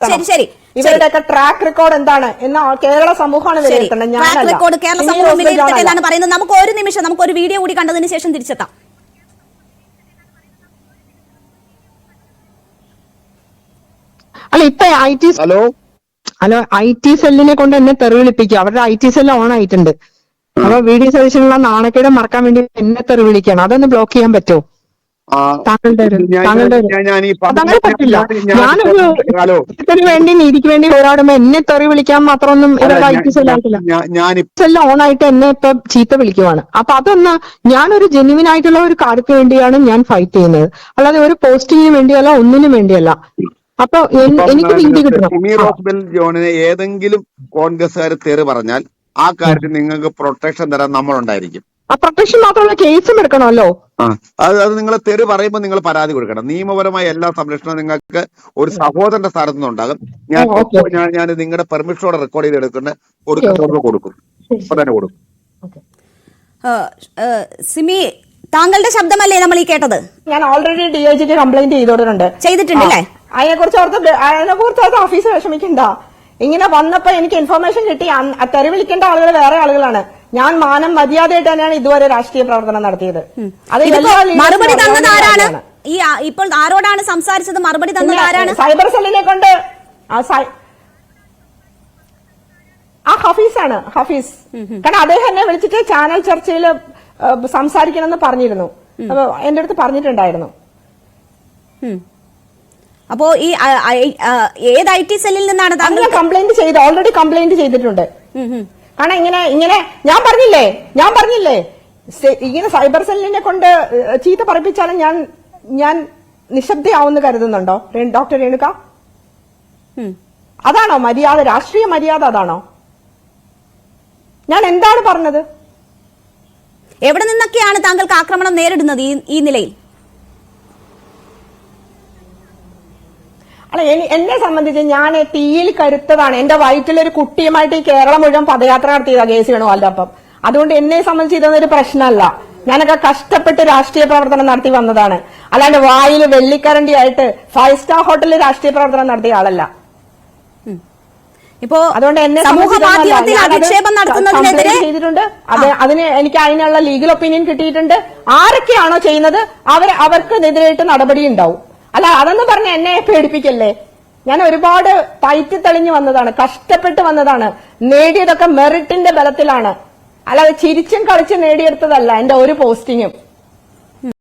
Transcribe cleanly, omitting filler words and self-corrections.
ശരി ശരി ഇവരുടെയൊക്കെ ട്രാക്ക് റെക്കോർഡ് എന്താണ് എന്ന് കേരള സമൂഹമാണ് വിലയിരുത്തേണ്ടത്. ട്രാക്ക് റെക്കോർഡ് കേരള സമൂഹം വിലയിരുത്തട്ടെ എന്നാണ് പറയുന്നത്. നമുക്ക് ഒരു നിമിഷം നമുക്ക് ഒരു വീഡിയോ കൂടി കണ്ടതിന് ശേഷം തിരിച്ചെത്താം. അല്ല ഇപ്പൊ ഹലോ IT സെല്ലിനെ കൊണ്ട് എന്നെ തെറി വിളിപ്പിക്കുക. അവരുടെ IT സെല്ല് ഓൺ ആയിട്ടുണ്ട്. അപ്പൊ VD സതീശനുള്ള നാണക്കേട് മറക്കാൻ വേണ്ടി എന്നെ തെറി വിളിക്കണം. അതൊന്ന് ബ്ലോക്ക് ചെയ്യാൻ പറ്റുമോ? താങ്കളുടെ അതങ്ങനെ പറ്റില്ല. ഞാനൊരു വേണ്ടി നീതിക്ക് വേണ്ടി പോരാടുമ്പോ എന്നെ തെറി വിളിക്കാൻ മാത്രമൊന്നും ഇവരുടെ IT സെല്ലായിട്ടില്ല. സെല്ല് ഓൺ ആയിട്ട് എന്നെ ഇപ്പൊ ചീത്ത വിളിക്കുവാണ്. അപ്പൊ അതൊന്ന് ഞാനൊരു ജെന്യുവിൻ ആയിട്ടുള്ള ഒരു കാര്യത്തിന് വേണ്ടിയാണ് ഞാൻ ഫൈറ്റ് ചെയ്യുന്നത്. അല്ലാതെ ഒരു പോസ്റ്റിങ്ങിന് വേണ്ടിയല്ല, ഒന്നിനും വേണ്ടിയല്ല. അപ്പൊ എനിക്ക് നീതി കിട്ടണം. സിമി റോസ്ബെൽ ജോണിനെ ഏതെങ്കിലും കോൺഗ്രസ്സുകാർ തെറി പറഞ്ഞാൽ ആ കാര്യത്തിൽ നിങ്ങൾക്ക് പ്രൊട്ടക്ഷൻ തരാൻ നമ്മളുണ്ടായിരിക്കും. ആ പ്രൊട്ടക്ഷൻ മാത്രമല്ല, കേസും എടുക്കണമല്ലോ. അത് നിങ്ങൾ തെറി പറയുമ്പോൾ നിങ്ങൾ പരാതി കൊടുക്കണം. നിയമപരമായ എല്ലാ സംരക്ഷണവും നിങ്ങൾക്ക് ഒരു സഹോദരന്റെ സ്ഥാനത്ത് നിന്നുണ്ടാകും. ഞാൻ നിങ്ങളുടെ പെർമിഷനോടെ റെക്കോർഡ് ചെയ്ത് കൊടുക്കും. ഇപ്പൊ തന്നെ കൊടുക്കും. സിമി, താങ്കളുടെ ശബ്ദമല്ലേ നമ്മൾ ഈ കേട്ടത്? ഞാൻ ഓൾറെഡി DIGക്ക് കംപ്ലൈന്റ് ചെയ്തിട്ടുണ്ടല്ലേ? അതിനെക്കുറിച്ച് ഓർത്ത് ഓഫീസ് വിഷമിക്കണ്ട. ഇങ്ങനെ വന്നപ്പോ എനിക്ക് ഇൻഫർമേഷൻ കിട്ടി. തെറി വിളിക്കേണ്ട ആളുകൾ വേറെ ആളുകളാണ്. ഞാൻ മാനം മര്യാദയായിട്ട് തന്നെയാണ് ഇതുവരെ രാഷ്ട്രീയ പ്രവർത്തനം നടത്തിയത്. അത് മറുപടി തന്നത് ആരാണ്? ഈ ഇപ്പോൾ ആരോടാണ് സംസാരിച്ചത്? മറുപടി തന്നത് ആരാണ്? സൈബർ സെല്ലിനെ കൊണ്ട് ഹഫീസാണ്. ഹഫീസ്. കാരണം അദ്ദേഹം എന്നെ വിളിച്ചിട്ട് ചാനൽ ചർച്ചയിൽ സംസാരിക്കണമെന്ന് പറഞ്ഞിരുന്നു. അപ്പൊ എന്റെ അടുത്ത് പറഞ്ഞിട്ടുണ്ടായിരുന്നു. അപ്പോ ഈ ഏത് IT സെല്ലിൽ നിന്നാണ് താങ്കൾ കംപ്ലൈന്റ് ചെയ്ത്? ഓൾറെഡി കംപ്ലൈന്റ് ചെയ്തിട്ടുണ്ട്. കാരണം ഇങ്ങനെ ഞാൻ പറഞ്ഞില്ലേ ഇങ്ങനെ സൈബർ സെല്ലിനെ കൊണ്ട് ചീത്ത പറയിപ്പിച്ചാലും ഞാൻ നിശബ്ദയാവുമെന്ന് കരുതുന്നുണ്ടോ ഡോക്ടർ രേണുക? അതാണോ മര്യാദ? രാഷ്ട്രീയ മര്യാദ അതാണോ? ഞാൻ എന്താണ് പറഞ്ഞത്? എവിടെ നിന്നൊക്കെയാണ് താങ്കൾക്ക് ആക്രമണം നേരിടുന്നത് ഈ നിലയിൽ? അല്ല, എന്നെ സംബന്ധിച്ച് ഞാൻ തീയിൽ കരുത്തതാണ്. എന്റെ വയറ്റിലൊരു കുട്ടിയുമായിട്ട് ഈ കേരളം മുഴുവൻ പദയാത്ര നടത്തിയതാ കേസ് വേണുവല്ലപ്പം. അതുകൊണ്ട് എന്നെ സംബന്ധിച്ച് ഇതൊന്നൊരു പ്രശ്നമല്ല. ഞാനൊക്കെ കഷ്ടപ്പെട്ട് രാഷ്ട്രീയ പ്രവർത്തനം നടത്തി വന്നതാണ്. അല്ലാണ്ട് വായിൽ വെള്ളിക്കരണ്ടി ആയിട്ട് 5 സ്റ്റാർ ഹോട്ടലിൽ രാഷ്ട്രീയ പ്രവർത്തനം നടത്തിയ ആളല്ല. ഇപ്പോ അതുകൊണ്ട് എന്നെ ചെയ്തിട്ടുണ്ട്. അതിന് എനിക്ക് അതിനുള്ള ലീഗൽ ഒപ്പീനിയൻ കിട്ടിയിട്ടുണ്ട്. ആരൊക്കെയാണോ ചെയ്യുന്നത് അവർക്കെതിരായിട്ട് നടപടി ഉണ്ടാവും. അല്ല, അതെന്ന് പറഞ്ഞ എന്നെ പേടിപ്പിക്കല്ലേ. ഞാൻ ഒരുപാട് പയറ്റി തെളിഞ്ഞു വന്നതാണ്, കഷ്ടപ്പെട്ട് വന്നതാണ്. നേടിയതൊക്കെ മെറിറ്റിന്റെ ബലത്തിലാണ്. അല്ലാതെ ചിരിച്ചും കളിച്ചും നേടിയെടുത്തതല്ല എന്റെ ഒരു പോസ്റ്റിങ്ങും.